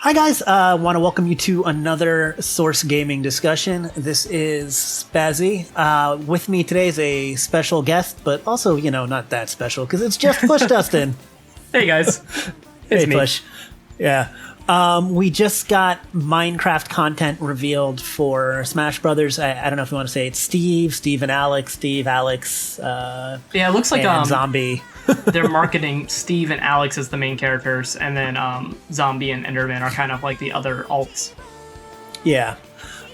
Hi guys, want to welcome you to another Source Gaming discussion. This is Spazzy. With me today is a special guest, but also, not that special because it's just PushDustIn. Hey guys, it's hey me. Push. Yeah. We just got Minecraft content revealed for Smash Brothers. I don't know if you want to say it's Steve and Alex, Alex. Yeah, it looks like Zombie. They're marketing Steve and Alex as the main characters, and then Zombie and Enderman are kind of like the other alts. Yeah.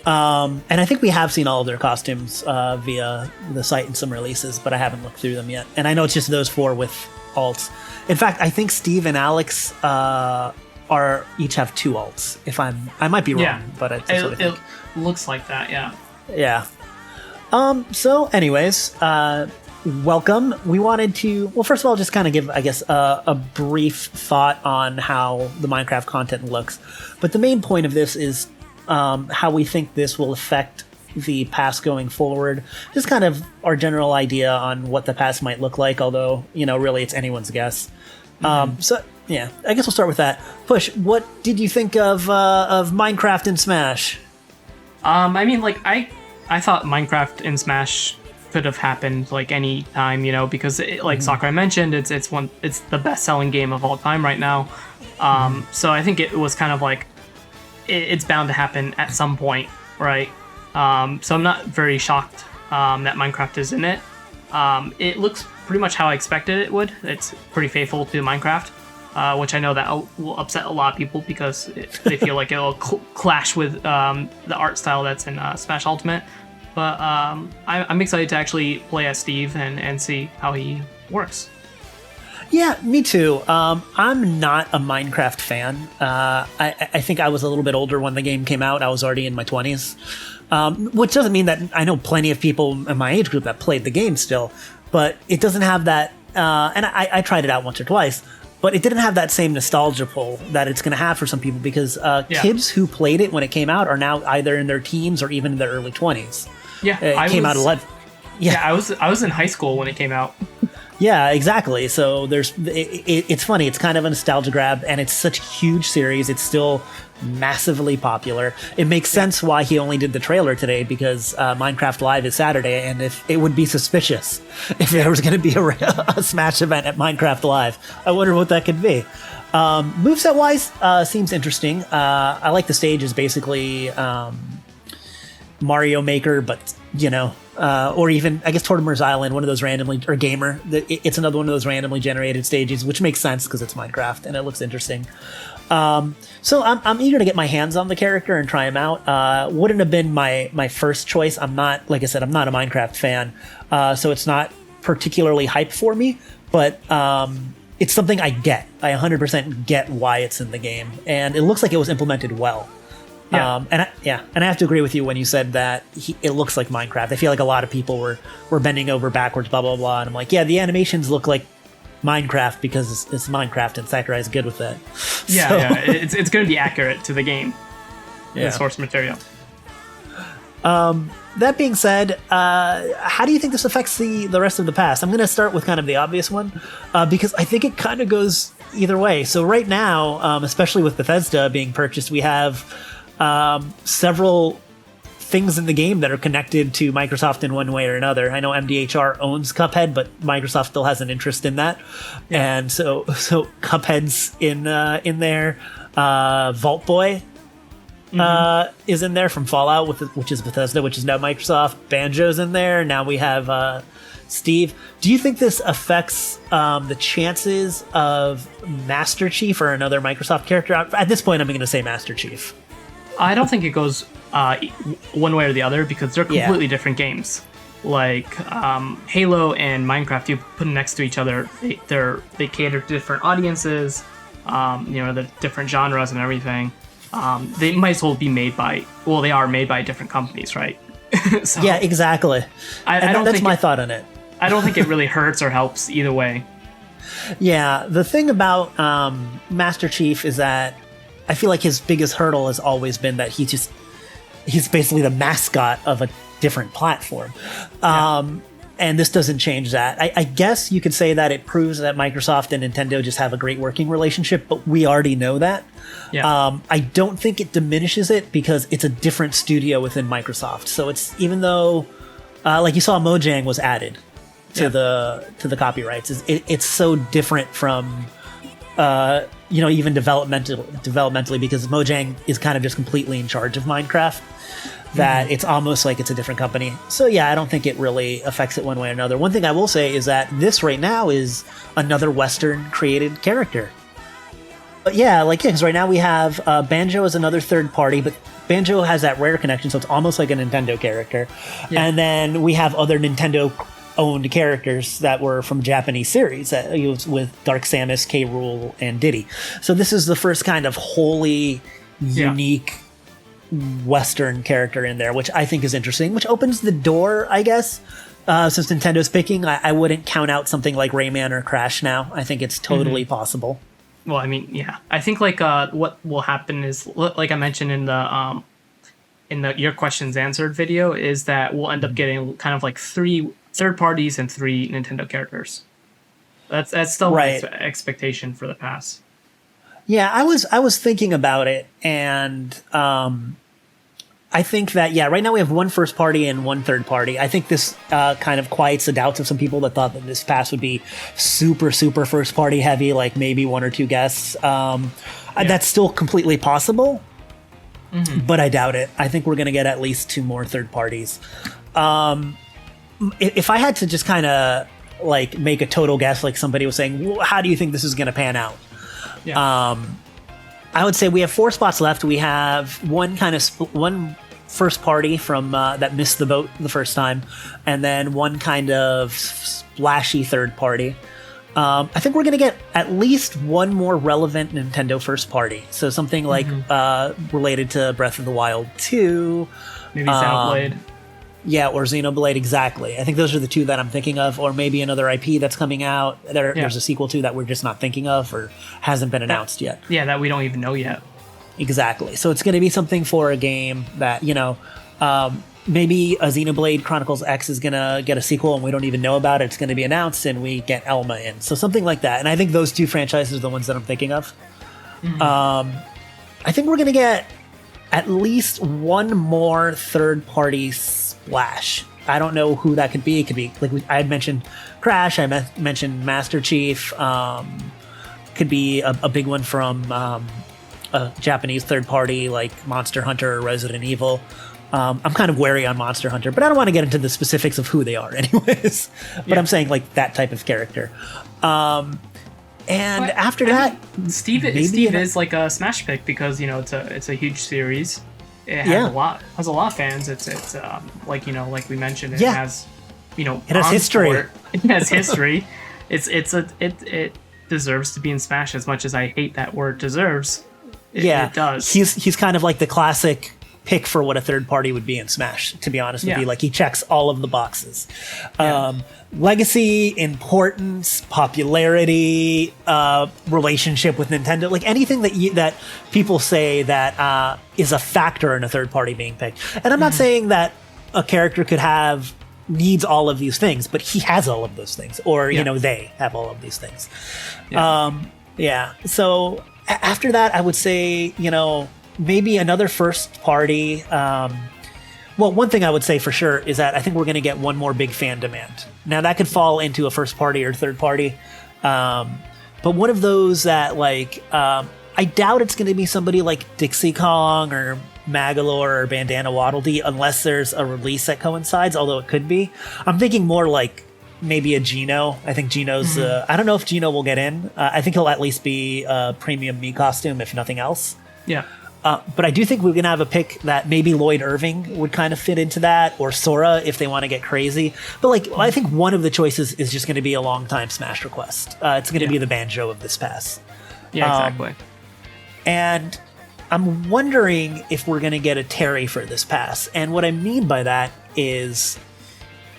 And I think we have seen all of their costumes via the site in some releases, but I haven't looked through them yet. And I know it's just those four with alts. In fact, I think Steve and Alex are each have two alts. I might be wrong, but that's what I think. It looks like that. Yeah. Yeah. So, anyways, welcome. We wanted to, first of all, just kind of give, I guess, a brief thought on how the Minecraft content looks. But the main point of this is how we think this will affect the pass going forward. Just kind of our general idea on what the pass might look like, although, really it's anyone's guess. So, yeah, I guess we'll start with that. Push, what did you think of Minecraft and Smash? I thought Minecraft and Smash could have happened like any time, because like Sakurai mentioned, it's the best-selling game of all time right now. So I think it was kind of like it's bound to happen at some point, right? So I'm not very shocked that Minecraft is in it. It looks pretty much how I expected it would. It's pretty faithful to Minecraft, which I know that will upset a lot of people because they feel like it'll clash with the art style that's in Smash Ultimate. But I'm excited to actually play as Steve and see how he works. Yeah, me too. I'm not a Minecraft fan. I think I was a little bit older when the game came out. I was already in my 20s. Which doesn't mean that I know plenty of people in my age group that played the game still. But it doesn't have that... and I tried it out once or twice. But it didn't have that same nostalgia pull that it's going to have for some people because kids who played it when it came out are now either in their teens or even in their early 20s. Yeah, it came out 11. Yeah, I was in high school when it came out. Yeah, exactly. So it's funny. It's kind of a nostalgia grab, and it's such a huge series. It's still massively popular. It makes sense why he only did the trailer today because Minecraft Live is Saturday, and if it would be suspicious if there was going to be a Smash event at Minecraft Live. I wonder what that could be. Moveset wise, seems interesting. I like the stage is basically Mario Maker, but or even I guess Tortimer's Island, one of those or Gamer. It's another one of those randomly generated stages, which makes sense because it's Minecraft and it looks interesting. So I'm eager to get my hands on the character and try him out. Wouldn't have been my first choice. I'm not, like I said, I'm not a Minecraft fan, so it's not particularly hype for me. But it's something I get. I 100% get why it's in the game, and it looks like it was implemented well. Yeah. And I have to agree with you when you said that it looks like Minecraft. I feel like a lot of people were bending over backwards, blah, blah, blah. And I'm like, yeah, the animations look like Minecraft because it's Minecraft and Sakurai's good with that. Yeah, it's going to be accurate to the game, the source material. That being said, how do you think this affects the rest of the past? I'm going to start with kind of the obvious one because I think it kind of goes either way. So right now, especially with Bethesda being purchased, we have... several things in the game that are connected to Microsoft in one way or another. I know MDHR owns Cuphead, but Microsoft still has an interest in that. Yeah. And so Cuphead's in there. Vault Boy is in there from Fallout, which is Bethesda, which is now Microsoft. Banjo's in there. Now we have Steve. Do you think this affects the chances of Master Chief or another Microsoft character? At this point, I'm going to say Master Chief. I don't think it goes one way or the other because they're completely different games. Like Halo and Minecraft, you put them next to each other, they cater to different audiences, the different genres and everything. They might as well be made by, they are made by different companies, right? So, yeah, exactly. That's my thought on it. I don't think it really hurts or helps either way. Yeah, the thing about Master Chief is that I feel like his biggest hurdle has always been that he's basically the mascot of a different platform. And this doesn't change that. I guess you could say that it proves that Microsoft and Nintendo just have a great working relationship, but we already know that. Yeah. I don't think it diminishes it because it's a different studio within Microsoft. So it's, even though, like you saw, Mojang was added to the copyrights. It's so different from, even developmentally, because Mojang is kind of just completely in charge of Minecraft. That it's almost like it's a different company. So yeah, I don't think it really affects it one way or another. One thing I will say is that this right now is another Western created character. But because right now we have Banjo as another third party, but Banjo has that Rare connection, so it's almost like a Nintendo character. Yeah. And then we have other Nintendo owned characters that were from Japanese series with Dark Samus, K. Rool, and Diddy. So this is the first kind of wholly unique Western character in there, which I think is interesting, which opens the door, I guess, since Nintendo's picking. I wouldn't count out something like Rayman or Crash now. I think it's totally possible. Well, I mean, yeah. I think what will happen is, like I mentioned in the Your Questions Answered video, is that we'll end up getting kind of like 3 third parties and 3 Nintendo characters. That's still my expectation for the pass. Yeah, I was thinking about it, and I think that, right now we have 1 first party and 1 third party. I think this kind of quiets the doubts of some people that thought that this pass would be super, super first party heavy, like maybe 1 or 2 guests. That's still completely possible, but I doubt it. I think we're going to get at least 2 more third parties. If I had to just kind of like make a total guess, like somebody was saying, well, how do you think this is going to pan out? Yeah. I would say we have 4 spots left. We have one first party from that missed the boat the first time, and then 1 kind of splashy third party. I think we're going to get at least 1 more relevant Nintendo first party. So something like related to Breath of the Wild 2. Maybe Xenoblade. Yeah, or Xenoblade, exactly. I think those are the 2 that I'm thinking of, or maybe another IP that's coming out. There's a sequel to that we're just not thinking of or hasn't been announced yet. Yeah, that we don't even know yet. Exactly. So it's going to be something for a game that, maybe a Xenoblade Chronicles X is going to get a sequel and we don't even know about it. It's going to be announced and we get Elma in. So something like that. And I think those 2 franchises are the ones that I'm thinking of. I think we're going to get at least 1 more third-party splash. I don't know who that could be. It could be, like I had mentioned Crash, I mentioned Master Chief. Could be a big one from a Japanese third party like Monster Hunter or Resident Evil. I'm kind of wary on Monster Hunter, but I don't want to get into the specifics of who they are anyways. But I'm saying like that type of character. After that, Steve is like a smash pick because it's a huge series. It has a lot of fans. It's like we mentioned, it has it has history. It has history. It deserves to be in Smash as much as I hate that word deserves. It does. He's kind of like the classic pick for what a third party would be in Smash, to be honest with you. Like, he checks all of the boxes. Legacy, importance, popularity, relationship with Nintendo, like anything that people say that is a factor in a third party being picked. And I'm not saying that a character needs all of these things, but he has all of those things, or they have all of these things. So after that, I would say maybe another first party. One thing I would say for sure is that I think we're going to get 1 more big fan demand. Now, that could fall into a first party or third party. But one of those that, I doubt it's going to be somebody like Dixie Kong or Magalore or Bandana Waddle Dee unless there's a release that coincides, although it could be. I'm thinking more like maybe a Geno. I think Geno's... I don't know if Geno will get in. I think he'll at least be a premium Mii costume, if nothing else. Yeah. But I do think we're going to have a pick that maybe Lloyd Irving would kind of fit into that, or Sora if they want to get crazy. But I think one of the choices is just going to be a long-time Smash request. It's going to be the Banjo of this pass. Yeah, exactly. And I'm wondering if we're going to get a Terry for this pass. And what I mean by that is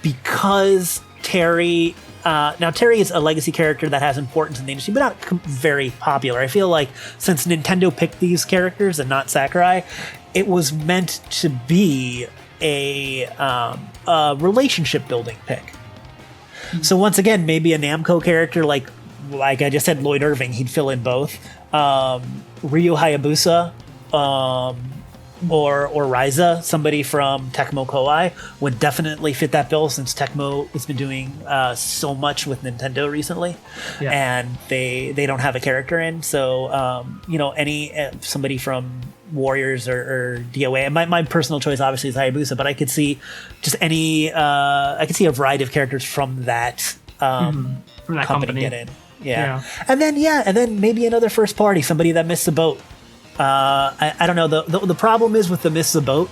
because Terry... now, Terry is a legacy character that has importance in the industry, but not very popular. I feel like since Nintendo picked these characters and not Sakurai, it was meant to be a relationship building pick. So once again, maybe a Namco character like I just said, Lloyd Irving, he'd fill in both. Ryu Hayabusa, or Ryza, somebody from Tecmo Koei, would definitely fit that bill since Tecmo has been doing so much with Nintendo recently, and they don't have a character in. So somebody from Warriors or DOA. My personal choice obviously is Hayabusa, but I could see just I could see a variety of characters from that company get in. Yeah. And then maybe another first party, somebody that missed the boat. I don't know. The problem is with the miss the boat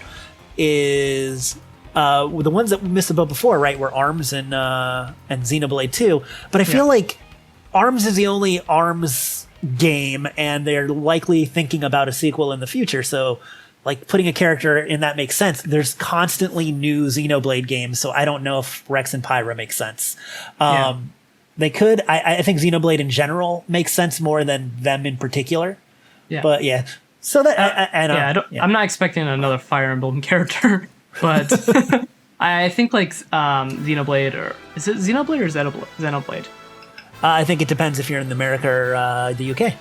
is the ones that missed the boat before, right, were ARMS and Xenoblade 2. But I feel like ARMS is the only ARMS game, and they're likely thinking about a sequel in the future. So, like, putting a character in that makes sense. There's constantly new Xenoblade games, so I don't know if Rex and Pyra makes sense. They could. I think Xenoblade in general makes sense more than them in particular. Yeah. But so that I'm not expecting another Fire Emblem character, but I think like Xenoblade, or is it Xenoblade or Xenoblade? I think it depends if you're in America or the UK. Okay.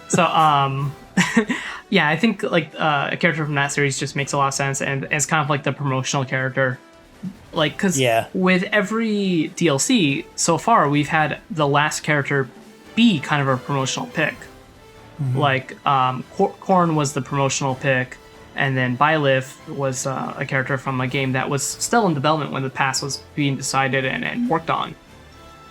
So I think like a character from that series just makes a lot of sense, and it's kind of like the promotional character. Like, because with every DLC so far, we've had the last character be kind of a promotional pick. Mm-hmm. Like, Korn was the promotional pick, and then Byleth was a character from a game that was still in development when the pass was being decided and worked on.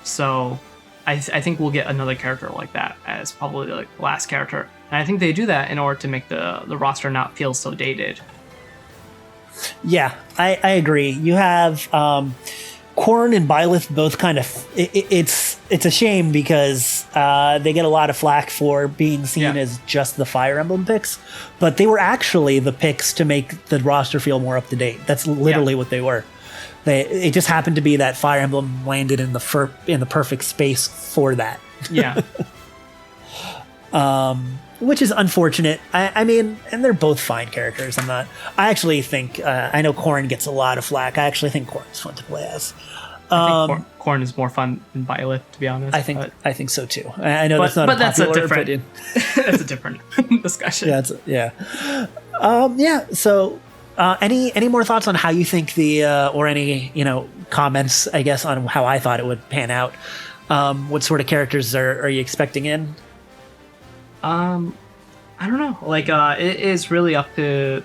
So I think we'll get another character like that as probably like the last character. And I think they do that in order to make the roster not feel so dated. Yeah, I agree. You have Korn and Byleth both kind of... It's a shame because they get a lot of flack for being seen as just the Fire Emblem picks, but they were actually the picks to make the roster feel more up to date. That's literally what they were. It just happened to be that Fire Emblem landed in the perfect space for that. Yeah. Which is unfortunate. I mean, and they're both fine characters. I actually think, I know Korn gets a lot of flack. I actually think Korn is fun to play as. I think Korn is more fun than Byleth, to be honest. I think so too. I know that's not a popular opinion. That's a different discussion. So, any more thoughts on how you think or any comments, I guess, on how I thought it would pan out? What sort of characters are you expecting in? I don't know. Like, it is really up to,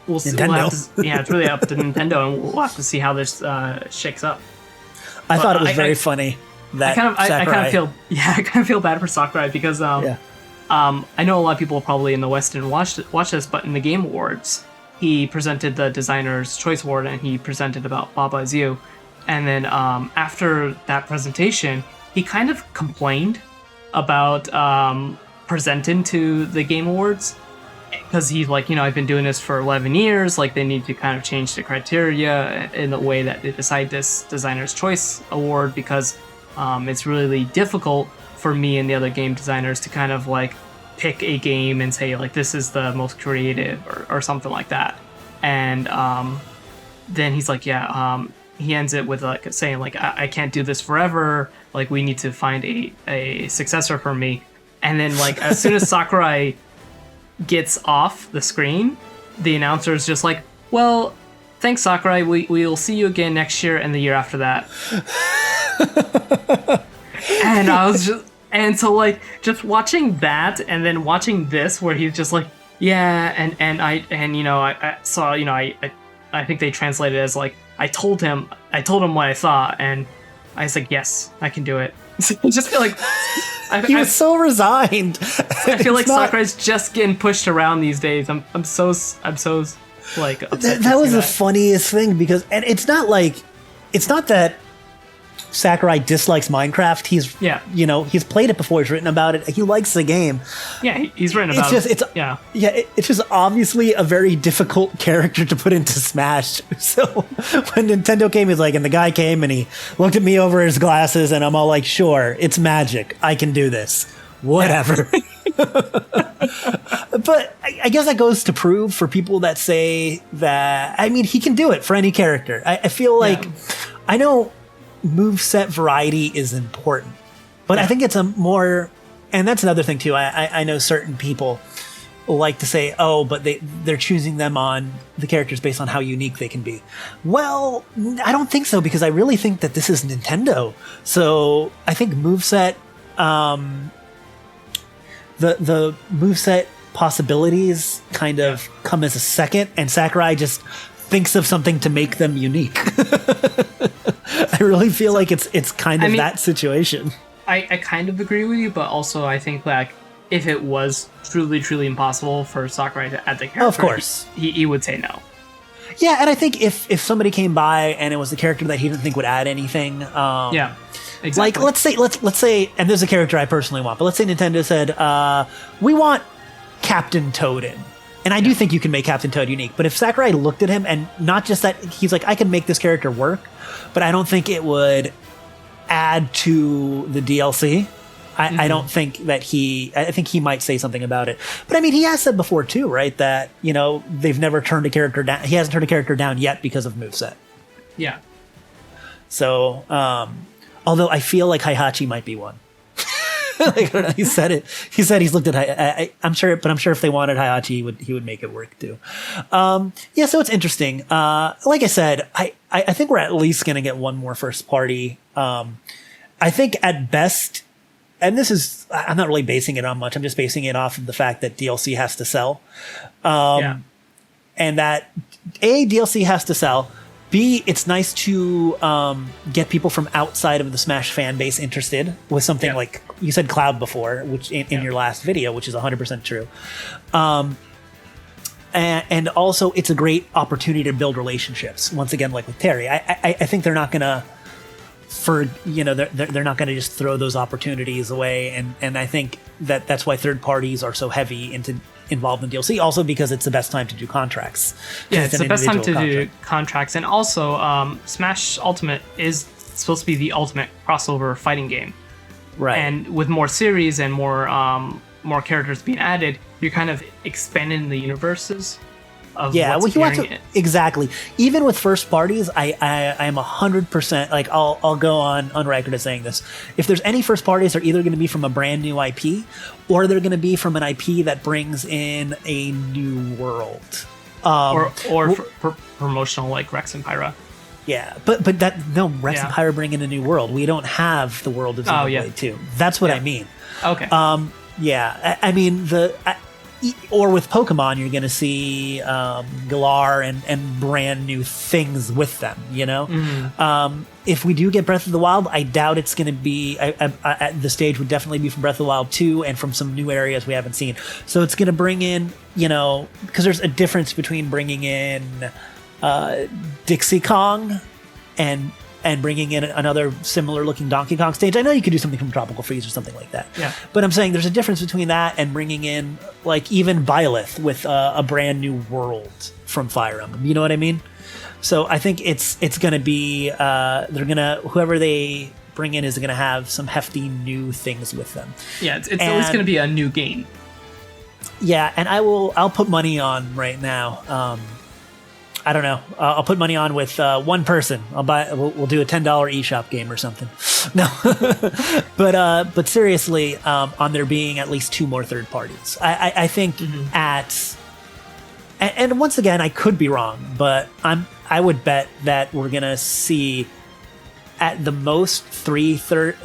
we'll see. It's really up to Nintendo, and we'll have to see how this shakes up. I thought it was very funny that I kind of feel bad for Sakurai because I know a lot of people probably in the West didn't watch this, but in the Game Awards, he presented the Designer's Choice Award, and he presented about Baba Is You, and then after that presentation, he kind of complained about presenting to the Game Awards, because he's like, I've been doing this for 11 years, like they need to kind of change the criteria in the way that they decide this Designer's Choice Award, because it's really difficult for me and the other game designers to kind of like pick a game and say like this is the most creative or something like that. And then he's like, he ends it with like saying like I can't do this forever, like we need to find a successor for me. And then like as soon as Sakurai gets off the screen, the announcer is just like, well, thanks Sakurai, we'll see you again next year and the year after that. And I was so like just watching that and then watching this where he's just like, I saw, I think they translated it as like, I told him what I thought, and I was like, yes, I can do it. I just feel like he was so resigned. I feel like Sakurai's just getting pushed around these days. I'm so like upset. That was the funniest thing, because it's not that Sakurai dislikes Minecraft. He's he's played it before. He's written about it. He likes the game. Yeah, he's written about it. It's just obviously a very difficult character to put into Smash. So when Nintendo came, and the guy came and he looked at me over his glasses, and I'm all like, sure, it's magic. I can do this. Whatever. But I guess that goes to prove for people that say that, I mean, he can do it for any character. I feel like, I know moveset variety is important, but I think it's a more, and that's another thing too. I know certain people like to say, oh, but they're choosing them on the characters based on how unique they can be. Well, I don't think so, because I really think that this is Nintendo. So I think moveset, the moveset possibilities kind of come as a second, and Sakurai just thinks of something to make them unique. I really feel like it's kind of that situation. I kind of agree with you, but also I think like if it was truly, truly impossible for Sakurai to add the character, of course, he would say no. Yeah, and I think if somebody came by and it was a character that he didn't think would add anything, yeah, exactly. Like let's say, and there's a character I personally want, but let's say Nintendo said, we want Captain Toad in. And I do think you can make Captain Toad unique, but if Sakurai looked at him and not just that, he's like, I can make this character work, but I don't think it would add to the DLC. I don't think that I think he might say something about it. But I mean, he has said before too, right? That, you know, they've never turned a character down. He hasn't turned a character down yet because of moveset. Yeah. So, although I feel like Heihachi might be one. Like, I don't know, he said it. He said he's looked at. I'm sure if they wanted Heihachi, he would make it work too. Yeah, so it's interesting. Like I said, I think we're at least going to get one more first party. I think at best, and this is, I'm not really basing it on much. I'm just basing it off of the fact that DLC has to sell, and that DLC has to sell. B, it's nice to get people from outside of the Smash fan base interested with something like you said Cloud before, which in your last video, which is 100% true. And also it's a great opportunity to build relationships. Once again, like with Terry, I think they're not gonna they're not gonna just throw those opportunities away. And I think that's why third parties are so heavy involved in DLC, also because it's the best time to do contracts. Yeah, it's the best time to do contracts. And also, Smash Ultimate is supposed to be the ultimate crossover fighting game. Right. And with more series and more characters being added, you're kind of expanding the universes of what's appearing in it. Exactly. Even with first parties, I am 100%, like, I'll go on record as saying this. If there's any first parties, they're either going to be from a brand new IP, or they're going to be from an IP that brings in a new world. Or promotional, like Rex and Pyra. Yeah, but Rex and Pyra bring in a new world. We don't have the world of Xenoblade 2. That's what I mean. Okay. I mean, or with Pokemon, you're going to see Galar and brand new things with them, you know? Mm-hmm. If we do get Breath of the Wild, I doubt it's going to be... the stage would definitely be from Breath of the Wild 2 and from some new areas we haven't seen. So it's going to bring in, because there's a difference between bringing in Dixie Kong and bringing in another similar looking Donkey Kong stage. I know you could do something from Tropical Freeze or something like that. Yeah. But I'm saying there's a difference between that and bringing in, like, even Byleth with a brand new world from Fire Emblem. You know what I mean? So I think it's going to be, whoever they bring in is going to have some hefty new things with them. Yeah, it's at least going to be a new game. Yeah, and I'll put money on right now. I don't know. I'll put money on with one person. We'll do a $10 eShop game or something. No, but seriously, on there being at least two more third parties. I think and once again, I could be wrong, but I would bet that we're gonna see at the most three third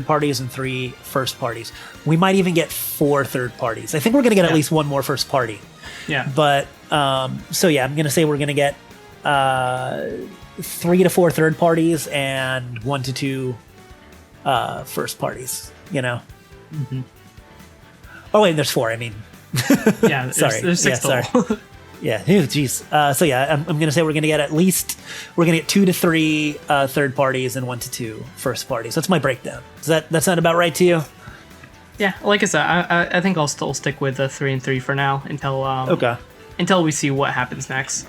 parties and 3 first parties. We might even get 4 third parties. I think we're gonna get at least one more first party. Yeah, but. So yeah, I'm gonna say we're gonna get 3 to 4 third parties and 1 to 2 first parties. Mm-hmm. Oh wait, there's 4. I mean, yeah, sorry, there's 6 total. Sorry. Yeah, geez. So yeah, I'm gonna say we're gonna get 2 to 3 third parties and 1 to 2 first parties. That's my breakdown. Does that sound about right to you? Yeah, like I said, I think I'll still stick with the 3 and 3 for now until we see what happens next.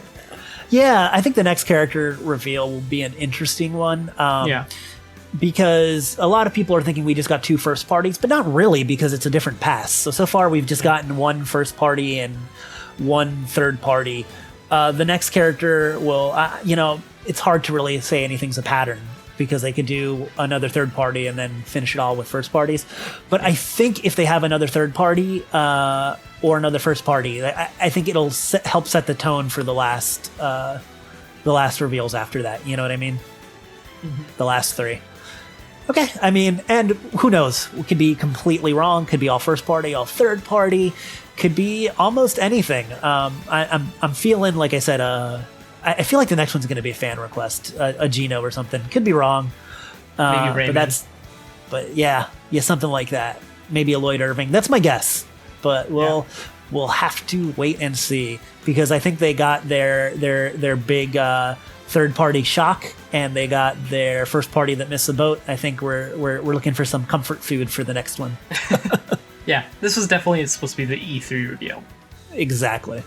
Yeah, I think the next character reveal will be an interesting one. because a lot of people are thinking we just got 2 first parties, but not really, because it's a different pass. So far we've just gotten 1 first party and 1 third party. The next character will, it's hard to really say anything's a pattern, because they could do another third party and then finish it all with first parties. But I think if they have another third party or another first party, I think it'll help set the tone for the last reveals after that. You know what I mean? Mm-hmm. The last 3. Okay, I mean, and who knows? It could be completely wrong. Could be all first party, all third party. Could be almost anything. I'm feeling, like I said, I feel like the next one's going to be a fan request, a Gino or something. Could be wrong. Maybe Raymond. But yeah, something like that. Maybe a Lloyd Irving. That's my guess. But we'll have to wait and see, because I think they got their big third party shock, and they got their first party that missed the boat. I think we're looking for some comfort food for the next one. Yeah, this was definitely supposed to be the E3 reveal. Exactly.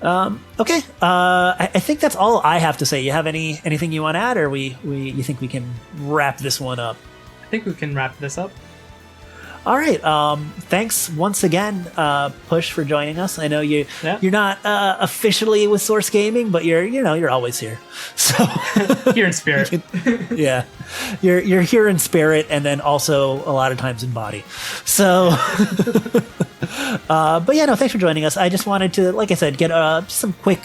Okay. I think that's all I have to say. You have anything you want to add, or you think we can wrap this one up? I think we can wrap this up. All right. Thanks once again, Push, for joining us. I know you're not officially with Source Gaming, but you're always here. So here in spirit. Yeah, you're here in spirit, and then also a lot of times in body. So, but yeah, no, thanks for joining us. I just wanted to, like I said, get some quick,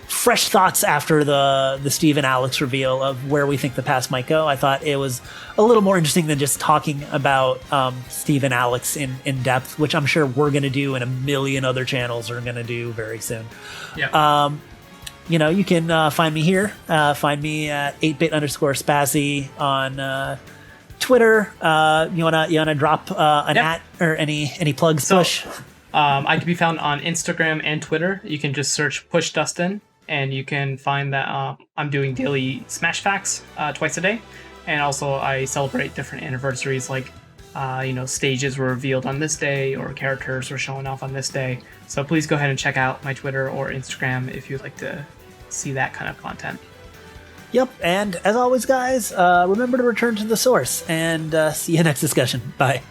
fresh thoughts after the Steve and Alex reveal of where we think the past might go. I thought it was a little more interesting than just talking about Steve and Alex in depth, which I'm sure we're going to do, and a million other channels are going to do very soon. Yeah. You can find me here. Find me at 8bit_Spazzy on Twitter. You wanna drop an at or any plugs? Push. I can be found on Instagram and Twitter. You can just search PushDustIn, and you can find that I'm doing daily Smash Facts twice a day. And also I celebrate different anniversaries, like stages were revealed on this day, or characters were showing off on this day. So please go ahead and check out my Twitter or Instagram if you'd like to see that kind of content. Yep, and as always, guys, remember to return to the source, and see you next discussion. Bye.